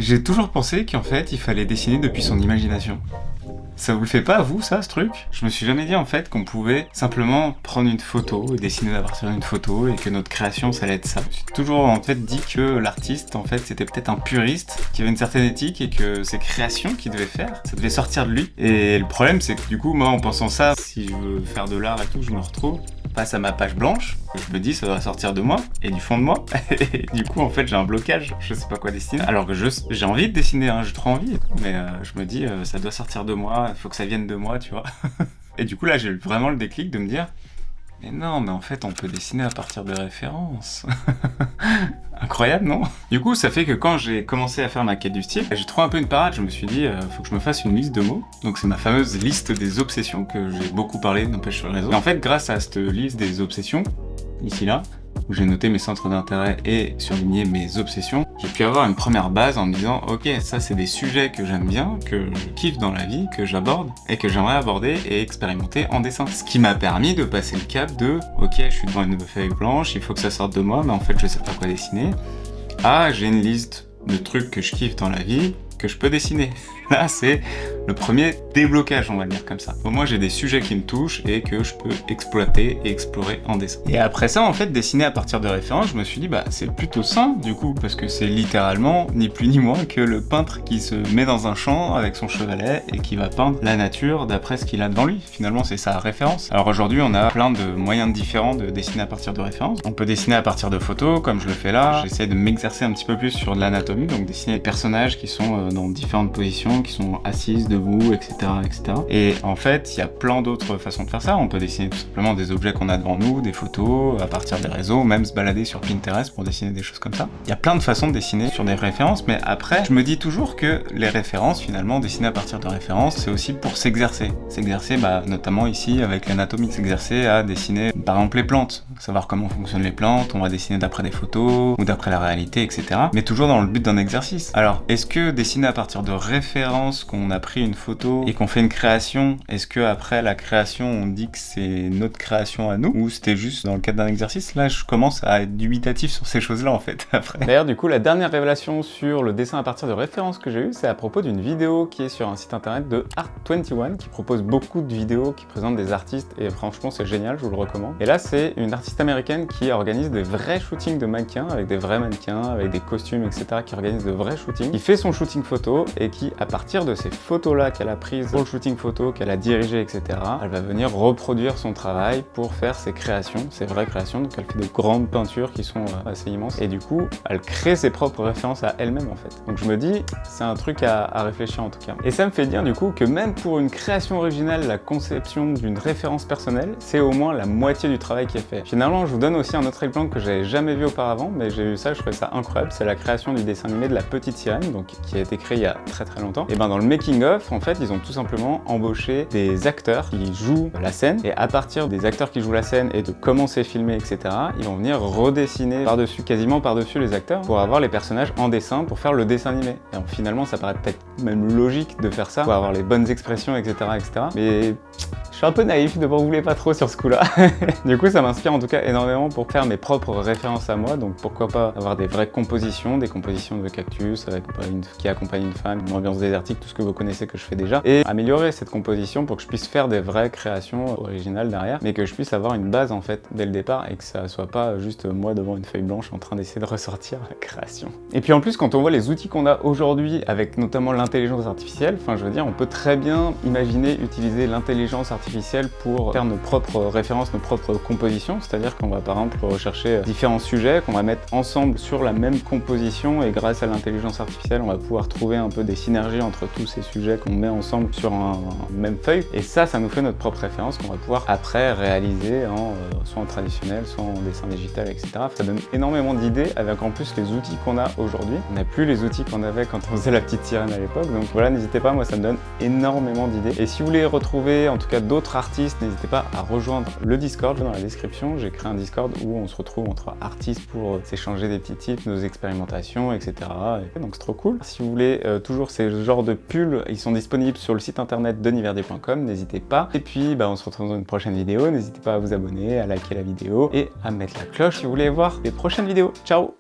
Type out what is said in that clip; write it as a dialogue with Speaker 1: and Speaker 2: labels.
Speaker 1: J'ai toujours pensé qu'en fait, il fallait dessiner depuis son imagination. Ça vous le fait pas, vous, ça, ce truc? Je me suis jamais dit, en fait, qu'on pouvait simplement prendre une photo et dessiner à partir d'une photo et que notre création, ça allait être ça. Je me suis toujours, en fait, dit que l'artiste, en fait, c'était peut-être un puriste qui avait une certaine éthique et que ses créations qu'il devait faire, ça devait sortir de lui. Et le problème, c'est que du coup, moi, en pensant ça, si je veux faire de l'art et tout, je me retrouve face à ma page blanche, je me dis ça doit sortir de moi et du fond de moi. Et du coup, en fait, j'ai un blocage, je sais pas quoi dessiner. Alors que j'ai envie de dessiner, hein, j'ai trop envie, mais je me dis ça doit sortir de moi, il faut que ça vienne de moi, tu vois. Et du coup, là, j'ai eu vraiment le déclic de me dire mais non, mais en fait, on peut dessiner à partir de références. Incroyable, non? Du coup, ça fait que quand j'ai commencé à faire ma quête du style, j'ai trouvé un peu une parade. Je me suis dit, faut que je me fasse une liste de mots. Donc, c'est ma fameuse liste des obsessions que j'ai beaucoup parlé, n'empêche, sur le réseau. Et en fait, grâce à cette liste des obsessions, ici là, où j'ai noté mes centres d'intérêt et surligné mes obsessions, j'ai pu avoir une première base en me disant ok, ça c'est des sujets que j'aime bien, que je kiffe dans la vie, que j'aborde et que j'aimerais aborder et expérimenter en dessin. Ce qui m'a permis de passer le cap de ok, je suis devant une feuille blanche, il faut que ça sorte de moi, mais en fait je sais pas quoi dessiner. Ah, j'ai une liste de trucs que je kiffe dans la vie, que je peux dessiner. Là, c'est le premier déblocage, on va dire comme ça. Au moins, j'ai des sujets qui me touchent et que je peux exploiter et explorer en dessin. Et après ça, en fait, dessiner à partir de références, je me suis dit, bah, c'est plutôt simple, du coup, parce que c'est littéralement, ni plus ni moins, que le peintre qui se met dans un champ avec son chevalet et qui va peindre la nature d'après ce qu'il a devant lui. Finalement, c'est sa référence. Alors aujourd'hui, on a plein de moyens différents de dessiner à partir de références. On peut dessiner à partir de photos, comme je le fais là. J'essaie de m'exercer un petit peu plus sur de l'anatomie, donc dessiner des personnages qui sont dans différentes positions, qui sont assises, debout, etc., etc. Et en fait, il y a plein d'autres façons de faire ça. On peut dessiner tout simplement des objets qu'on a devant nous, des photos, à partir des réseaux, même se balader sur Pinterest pour dessiner des choses comme ça. Il y a plein de façons de dessiner sur des références, mais après, je me dis toujours que les références, finalement, dessiner à partir de références, c'est aussi pour s'exercer. S'exercer, notamment ici avec l'anatomie. S'exercer à dessiner, par exemple, les plantes. Savoir comment fonctionnent les plantes, on va dessiner d'après des photos, ou d'après la réalité, etc. Mais toujours dans le but d'un exercice. Alors, est-ce que dessiner à partir de références, qu'on a pris une photo et qu'on fait une création, est-ce que après la création on dit que c'est notre création à nous ou c'était juste dans le cadre d'un exercice? Là je commence à être dubitatif sur ces choses là en fait après. D'ailleurs du coup la dernière révélation sur le dessin à partir de références que j'ai eue, c'est à propos d'une vidéo qui est sur un site internet de Art21 qui propose beaucoup de vidéos qui présentent des artistes et franchement c'est génial, je vous le recommande. Et là c'est une artiste américaine qui organise des vrais shootings de mannequins avec des vrais mannequins, avec des costumes etc, qui organise de vrais shootings, qui fait son shooting photo et qui à partir de ces photos-là qu'elle a prises pour le shooting photo, qu'elle a dirigé, etc., elle va venir reproduire son travail pour faire ses créations, ses vraies créations. Donc elle fait de grandes peintures qui sont assez immenses. Et du coup, elle crée ses propres références à elle-même en fait. Donc je me dis, c'est un truc à réfléchir en tout cas. Et ça me fait dire du coup que même pour une création originale, la conception d'une référence personnelle, c'est au moins la moitié du travail qui est fait. Finalement, je vous donne aussi un autre exemple que j'avais jamais vu auparavant, mais j'ai vu ça, je trouvais ça incroyable. C'est la création du dessin animé de La Petite Sirène, donc qui a été créé il y a très longtemps. Et ben dans le making of, en fait, ils ont tout simplement embauché des acteurs qui jouent la scène, et à partir des acteurs qui jouent la scène et de comment c'est filmé, etc., ils vont venir redessiner par-dessus, quasiment par-dessus les acteurs, pour avoir les personnages en dessin, pour faire le dessin animé. Et donc, finalement, ça paraît peut-être même logique de faire ça, pour avoir les bonnes expressions, etc., etc. Mais je suis un peu naïf, ne m'en voulez pas trop sur ce coup-là. Du coup, ça m'inspire en tout cas énormément pour faire mes propres références à moi, donc pourquoi pas avoir des vraies compositions, des compositions de cactus avec qui accompagne une femme, une ambiance désertique, tout ce que vous connaissez que je fais déjà, et améliorer cette composition pour que je puisse faire des vraies créations originales derrière, mais que je puisse avoir une base en fait dès le départ et que ça soit pas juste moi devant une feuille blanche en train d'essayer de ressortir la création. Et puis en plus, quand on voit les outils qu'on a aujourd'hui avec notamment l'intelligence artificielle, enfin je veux dire, on peut très bien imaginer utiliser l'intelligence artificielle pour faire nos propres références, nos propres compositions, c'est-à-dire qu'on va par exemple rechercher différents sujets qu'on va mettre ensemble sur la même composition et grâce à l'intelligence artificielle, on va pouvoir trouver un peu des synergies entre tous ces sujets qu'on met ensemble sur un même feuille, et ça nous fait notre propre référence qu'on va pouvoir après réaliser soit en traditionnel, soit en dessin digital, etc. Ça donne énormément d'idées avec en plus les outils qu'on a aujourd'hui. On n'a plus les outils qu'on avait quand on faisait La Petite Sirène à l'époque, donc voilà, n'hésitez pas, moi ça me donne énormément d'idées. Et si vous voulez retrouver en tout cas d'autres artistes, n'hésitez pas à rejoindre le Discord dans la description. J'ai créé un Discord où on se retrouve entre artistes pour s'échanger des petits tips, nos expérimentations, etc. Et donc c'est trop cool. Si vous voulez toujours ces genres de pulls, ils sont disponibles sur le site internet deniverdier.com, n'hésitez pas. Et puis on se retrouve dans une prochaine vidéo, n'hésitez pas à vous abonner, à liker la vidéo et à mettre la cloche si vous voulez voir les prochaines vidéos. Ciao!